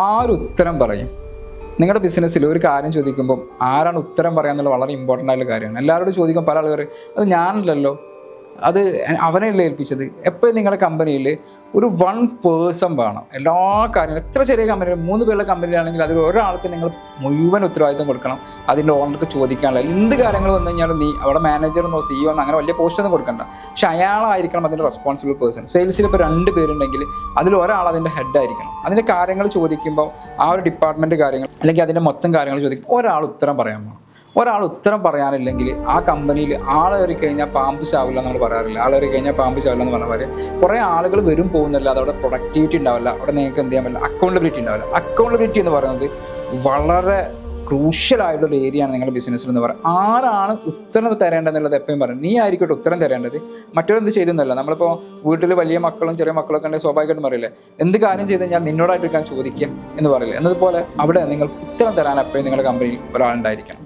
ആര് ഉത്തരം പറയും? നിങ്ങളുടെ ബിസിനസ്സിൽ ഒരു കാര്യം ചോദിക്കുമ്പോൾ ആരാണ് ഉത്തരം പറയാന്നുള്ളത് വളരെ ഇമ്പോർട്ടൻ്റ് ആയിട്ടുള്ള കാര്യമാണ്. എല്ലാവരോടും ചോദിക്കും, പല ആളുകൾ അത് ഞാനല്ലല്ലോ, അത് അവനെയല്ലേ ഏൽപ്പിച്ചത്. എപ്പോഴും നിങ്ങളുടെ കമ്പനിയിൽ ഒരു 1 പേഴ്സൺ വേണം. എല്ലാ കാര്യങ്ങളും, എത്ര ചെറിയ കമ്പനികൾ, 3 പേരുടെ കമ്പനിയിലാണെങ്കിൽ അതിൽ ഒരാൾക്ക് നിങ്ങൾ മുഴുവൻ ഉത്തരവാദിത്തം കൊടുക്കണം. അതിൻ്റെ ഓണർക്ക് ചോദിക്കാനുള്ള എന്ത് കാര്യങ്ങൾ വന്നു കഴിഞ്ഞാലും നീ അവിടെ മാനേജറെന്നോ CEO എന്നോ അങ്ങനെ വലിയ പോസ്റ്റൊന്നും കൊടുക്കണ്ട. പക്ഷെ അയാളായിരിക്കണം അതിൻ്റെ റെസ്പോൺസിബിൾ പേഴ്സൺ. സെയിൽസിൽ ഇപ്പോൾ 2 പേരുണ്ടെങ്കിൽ അതിൽ ഒരാൾ അതിൻ്റെ ഹെഡായിരിക്കണം. അതിൻ്റെ കാര്യങ്ങൾ ചോദിക്കുമ്പോൾ ആ ഒരു ഡിപ്പാർട്ട്മെൻറ്റ് കാര്യങ്ങൾ അല്ലെങ്കിൽ അതിൻ്റെ മൊത്തം കാര്യങ്ങൾ ചോദിക്കുമ്പോൾ ഒരാൾ ഉത്തരം പറയാമോ? ഒരാൾ ഉത്തരം പറയാനില്ലെങ്കിൽ ആ കമ്പനിയിൽ ആളേറി കഴിഞ്ഞാൽ പാമ്പ് ചാവില്ല നമ്മൾ പറയാറില്ല. ആളേറി കഴിഞ്ഞാൽ പാമ്പ് ചാവില്ല എന്ന് പറഞ്ഞ പോലെ കുറേ ആളുകൾ വരും പോകുന്നില്ല. അതവിടെ പ്രൊഡക്ടിവിറ്റി ഉണ്ടാവില്ല. അവിടെ നിങ്ങൾക്ക് എന്ത് ചെയ്യാൻ പറ്റില്ല, അക്കൗണ്ടബിലിറ്റി ഉണ്ടാവില്ല. അക്കൗണ്ടബിലിറ്റി എന്ന് പറയുന്നത് വളരെ ക്രൂഷ്യൽ ആയിട്ടുള്ള ഏരിയയാണ് നിങ്ങളുടെ ബിസിനസ്സിൽ എന്ന് പറയുന്നത്. ആരാണ് ഉത്തരം തരേണ്ടതെന്നുള്ളത് എപ്പോഴും പറയും. നീ ആയിരിക്കട്ടെ ഉത്തരം തരേണ്ടത്, മറ്റൊരെന്ത് ചെയ്തെന്നല്ല. നമ്മളിപ്പോൾ വീട്ടിൽ വലിയ മക്കളും ചെറിയ മക്കളൊക്കെ ഉണ്ടെങ്കിൽ സ്വാഭാവികമായിട്ടും പറയില്ലേ, എന്ത് കാര്യം ചെയ്ത് കഴിഞ്ഞാൽ നിന്നോടായിട്ട് ഞാൻ ചോദിക്കുക എന്ന് പറയില്ലേ. എന്നതുപോലെ അവിടെ നിങ്ങൾ ഉത്തരം തരാൻ എപ്പോഴും നിങ്ങളുടെ കമ്പനിയിൽ ഒരാളുണ്ടായിരിക്കണം.